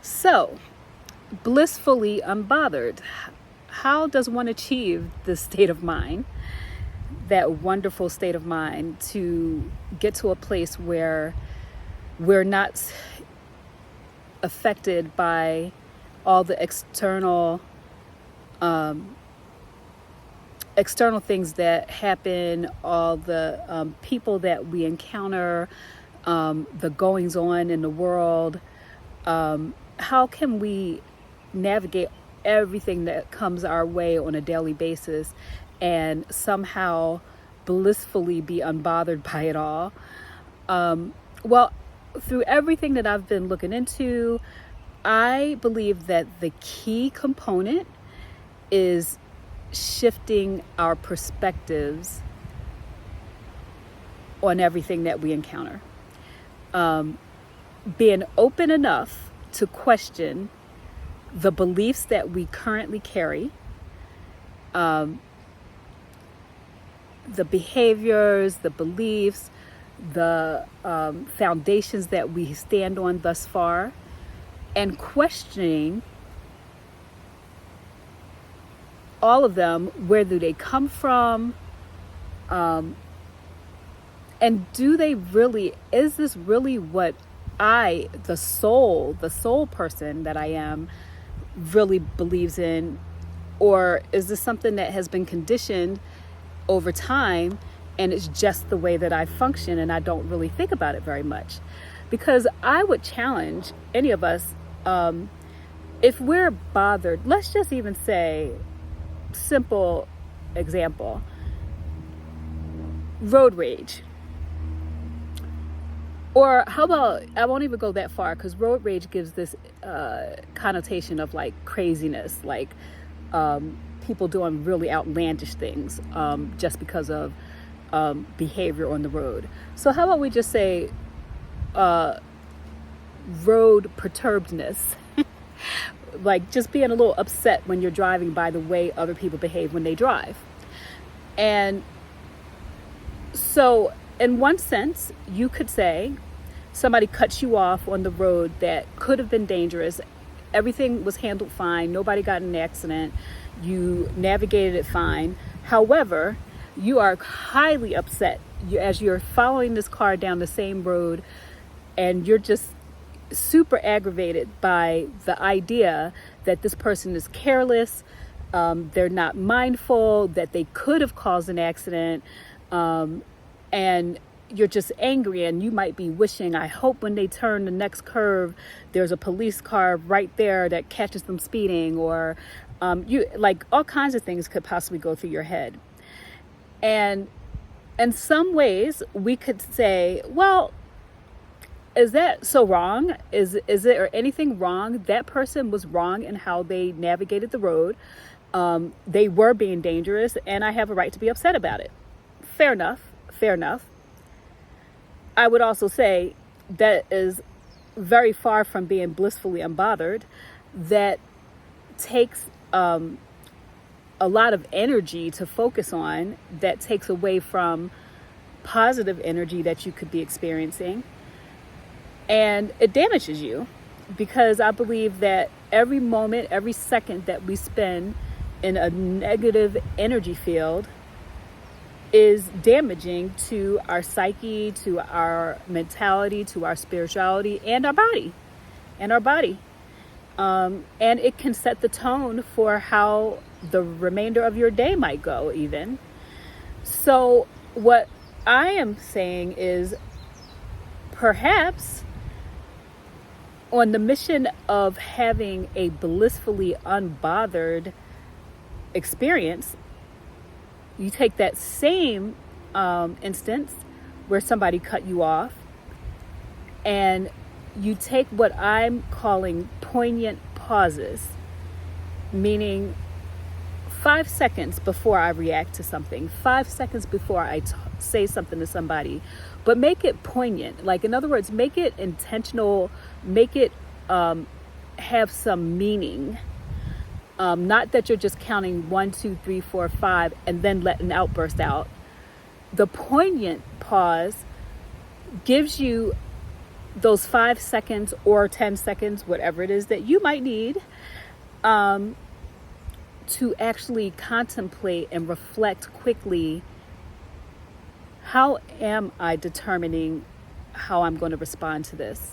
So, blissfully unbothered. How does one achieve this state of mind, that wonderful state of mind, to get to a place where we're not affected by all the external things that happen, all the people that we encounter, the goings on in the world? How can we navigate everything that comes our way on a daily basis and somehow blissfully be unbothered by it all? Well, through everything that I've been looking into, I believe that the key component is shifting our perspectives on everything that we encounter. Being open enough to question the beliefs that we currently carry, the behaviors, the beliefs, the foundations that we stand on thus far, and questioning all of them. Where do they come from? And do they really, is this really what the soul person that I am, really believes in? Or is this something that has been conditioned over time and it's just the way that I function and I don't really think about it very much? Because I would challenge any of us, if we're bothered, let's just even say, simple example, road rage. Or how about, I won't even go that far, because road rage gives this connotation of like craziness, like people doing really outlandish things just because of behavior on the road. So how about we just say road perturbedness, like just being a little upset when you're driving by the way other people behave when they drive. And so in one sense, you could say somebody cuts you off on the road that could have been dangerous. Everything was handled fine. Nobody got in an accident. You navigated it fine. However, you are highly upset as you're following this car down the same road, and you're just super aggravated by the idea that this person is careless, they're not mindful, that they could have caused an accident, and you're just angry, and you might be wishing, I hope when they turn the next curve, there's a police car right there that catches them speeding, or you like all kinds of things could possibly go through your head. And in some ways we could say, well, is that so wrong? Is there anything wrong? That person was wrong in how they navigated the road. They were being dangerous, and I have a right to be upset about it. Fair enough. I would also say that is very far from being blissfully unbothered. That takes a lot of energy to focus on, that takes away from positive energy that you could be experiencing. And it damages you, because I believe that every moment, every second that we spend in a negative energy field is damaging to our psyche, to our mentality, to our spirituality, and our body. And it can set the tone for how the remainder of your day might go even. So what I am saying is, perhaps on the mission of having a blissfully unbothered experience, you take that same instance where somebody cut you off, and you take what I'm calling poignant pauses, meaning 5 seconds before I react to something, 5 seconds before I say something to somebody, but make it poignant. Like, in other words, make it intentional, make it have some meaning. Not that you're just counting 1, 2, 3, 4, 5 and then let an outburst out. The poignant pause gives you those 5 seconds or 10 seconds, whatever it is that you might need, to actually contemplate and reflect quickly, how am I determining how I'm going to respond to this?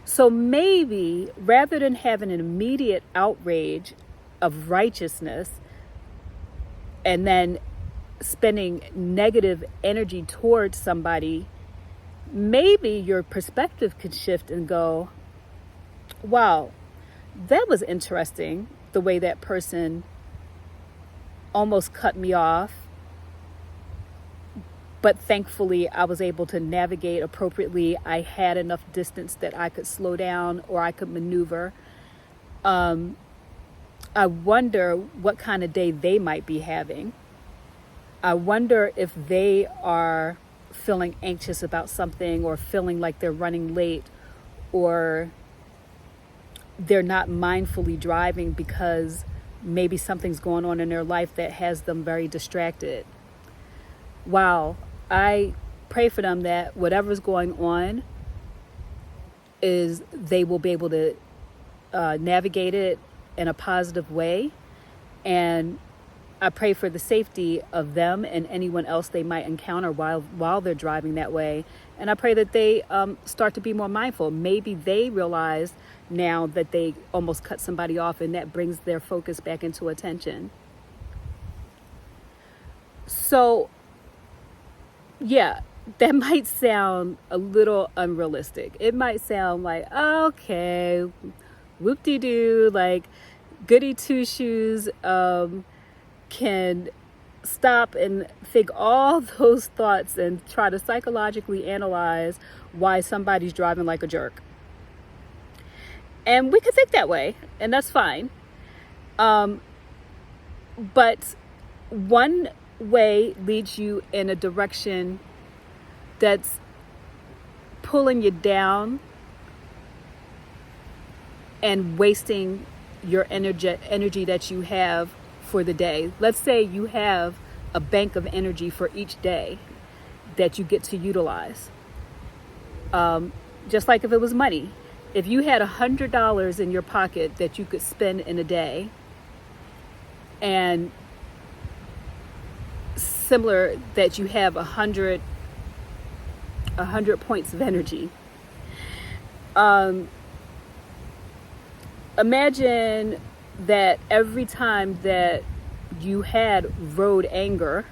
So maybe rather than having an immediate outrage of righteousness and then spending negative energy towards somebody, maybe your perspective could shift and go, wow, that was interesting, the way that person almost cut me off, but thankfully I was able to navigate appropriately. I had enough distance that I could slow down or I could maneuver. I wonder what kind of day they might be having. I wonder if they are feeling anxious about something, or feeling like they're running late, or they're not mindfully driving because maybe something's going on in their life that has them very distracted. Wow, I pray for them that whatever's going on is they will be able to navigate it in a positive way. And I pray for the safety of them and anyone else they might encounter while they're driving that way. And I pray that they start to be more mindful. Maybe they realize now that they almost cut somebody off, and that brings their focus back into attention. So, yeah, that might sound a little unrealistic. It might sound like, okay, whoop-de-doo, like goody two-shoes can stop and think all those thoughts and try to psychologically analyze why somebody's driving like a jerk. And we could think that way, and that's fine. But one way leads you in a direction that's pulling you down and wasting your energy that you have for the day. Let's say you have a bank of energy for each day that you get to utilize. Just like if it was money. If you had $100 in your pocket that you could spend in a day, and similar that you have 100 points of energy, imagine that every time that you had road anger,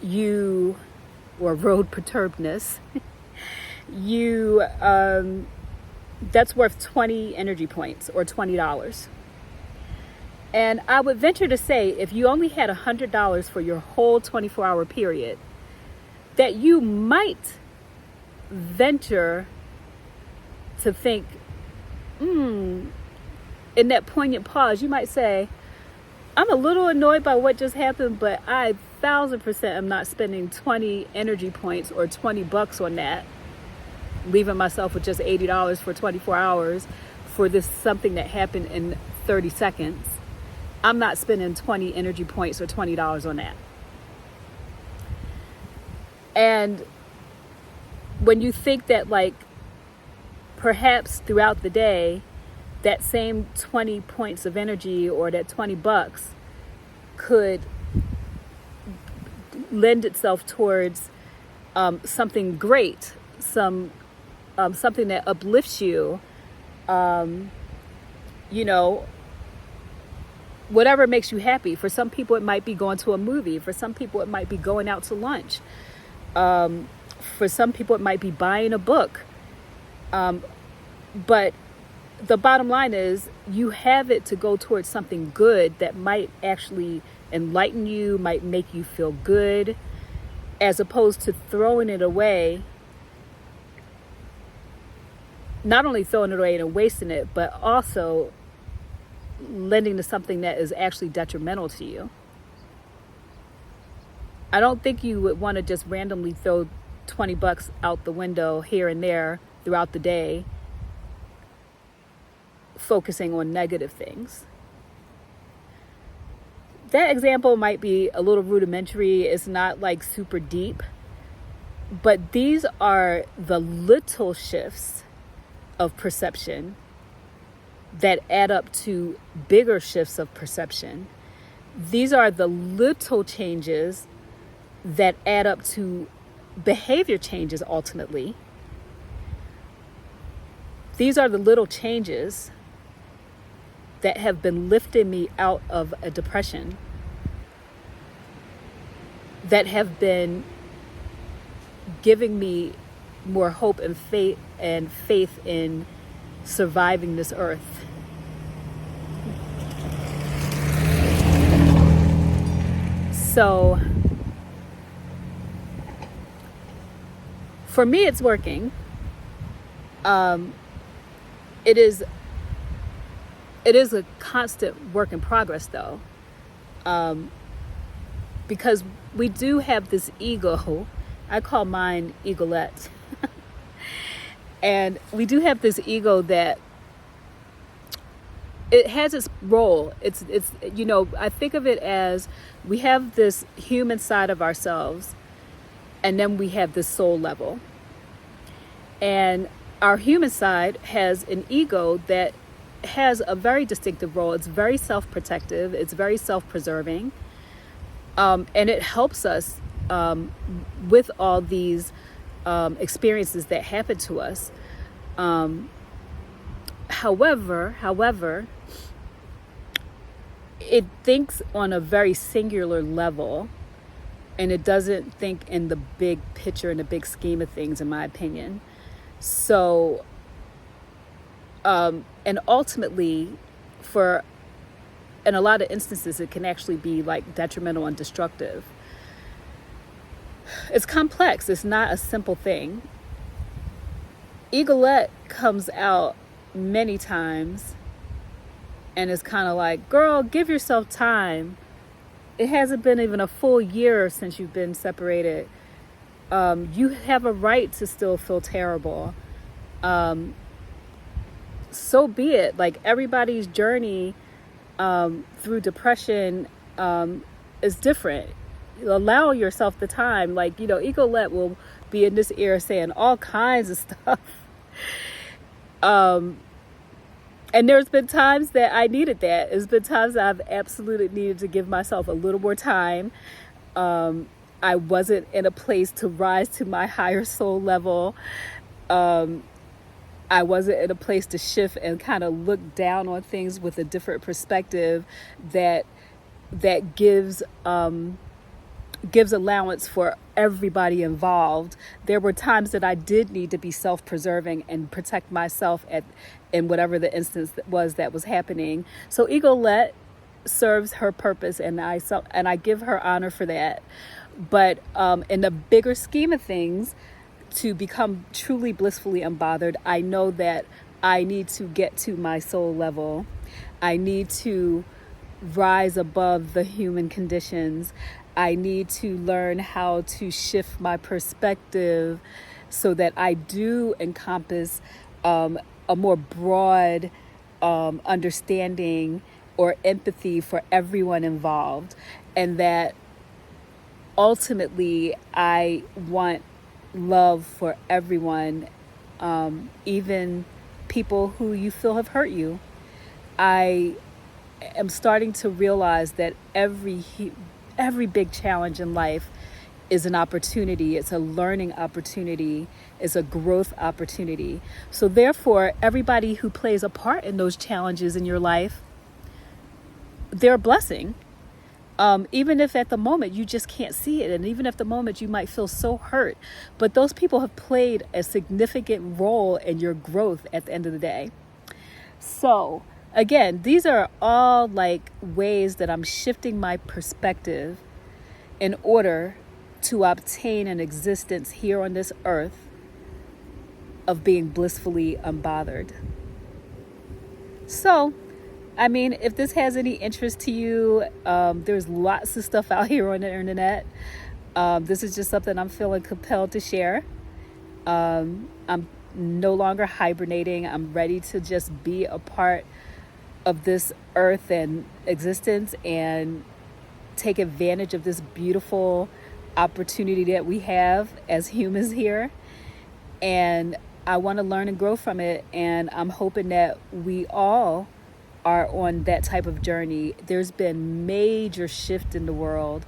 or road perturbedness, that's worth 20 energy points, or $20. And I would venture to say, if you only had $100 for your whole 24-hour period, that you might venture to think, in that poignant pause, you might say, I'm a little annoyed by what just happened, but I 1,000% am not spending 20 energy points or $20 on that, leaving myself with just $80 for 24 hours for this something that happened in 30 seconds. I'm not spending 20 energy points or $20 on that. And when you think that, like, perhaps throughout the day, that same 20 points of energy or that $20 could lend itself towards something great, something that uplifts you, whatever makes you happy. For some people, it might be going to a movie. For some people, it might be going out to lunch. For some people, it might be buying a book. But the bottom line is, you have it to go towards something good that might actually enlighten you, might make you feel good, as opposed to throwing it away. Not only throwing it away and wasting it, but also lending to something that is actually detrimental to you. I don't think you would want to just randomly throw $20 out the window here and there throughout the day, focusing on negative things. That example might be a little rudimentary. It's not like super deep, But these are the little shifts of perception that add up to bigger shifts of perception. These are the little changes that add up to behavior changes ultimately. These are the little changes that have been lifting me out of a depression, that have been giving me more hope and faith in surviving this earth. So for me, it's working. It is a constant work in progress, though, because we do have this ego. I call mine egolette. And we do have this ego that it has its role. It's I think of it as we have this human side of ourselves, and then we have this soul level. And our human side has an ego that has a very distinctive role. It's very self-protective. It's very self-preserving. And it helps us with all these experiences that happen to us. However, it thinks on a very singular level, and it doesn't think in the big picture, in the big scheme of things, in my opinion. So, and ultimately, in a lot of instances, it can actually be like detrimental and destructive. It's complex. It's not a simple thing. Egolette comes out many times and it's kind of like, girl, give yourself time. It hasn't been even a full year since you've been separated. You have a right to still feel terrible. So be it. Like, everybody's journey through depression is different. Allow yourself the time. Like, Egolette will be in this ear saying all kinds of stuff. And there's been times that I needed that. There's been times that I've absolutely needed to give myself a little more time. I wasn't in a place to rise to my higher soul level. I wasn't in a place to shift and kind of look down on things with a different perspective that gives allowance for everybody involved. There were times that I did need to be self-preserving and protect myself in whatever the instance that was happening. So Egolette serves her purpose, and I give her honor for that. But in the bigger scheme of things, to become truly blissfully unbothered, I know that I need to get to my soul level. I need to rise above the human conditions. I need to learn how to shift my perspective so that I do encompass a more broad understanding or empathy for everyone involved. And that ultimately I want love for everyone, even people who you feel have hurt you. I am starting to realize that every big challenge in life is an opportunity. It's a learning opportunity. It's a growth opportunity. So therefore, everybody who plays a part in those challenges in your life, they're a blessing. Even if at the moment you just can't see it, and even if at the moment you might feel so hurt, but those people have played a significant role in your growth at the end of the day. So again, these are all like ways that I'm shifting my perspective in order to obtain an existence here on this earth of being blissfully unbothered. So, I mean, if this has any interest to you, there's lots of stuff out here on the internet. This is just something I'm feeling compelled to share. I'm no longer hibernating. I'm ready to just be a part of this earth and existence and take advantage of this beautiful opportunity that we have as humans here. And I want to learn and grow from it. And I'm hoping that we all are on that type of journey. There's been major shift in the world.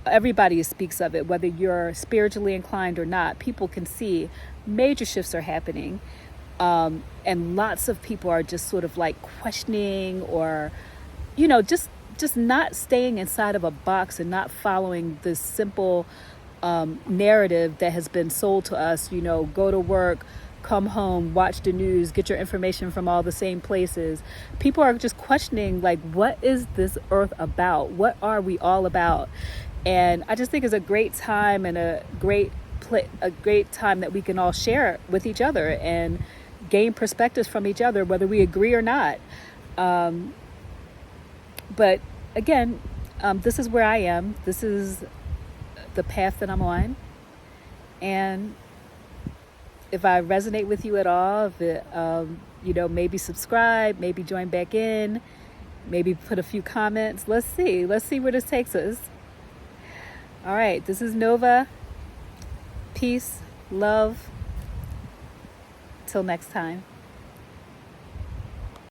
Everybody speaks of it, whether you're spiritually inclined or not. People can see major shifts are happening. And lots of people are just sort of like questioning, or, just not staying inside of a box and not following this simple narrative that has been sold to us. Go to work, come home, watch the news, get your information from all the same places. People are just questioning, like, what is this earth about? What are we all about? And I just think it's a great time and a great time that we can all share with each other and gain perspectives from each other, whether we agree or not. But again, this is where I am. This is the path that I'm on. And if I resonate with you at all, if it, maybe subscribe, maybe join back in, maybe put a few comments. Let's see where this takes us. All right, this is Nova. Peace, love. Till next time.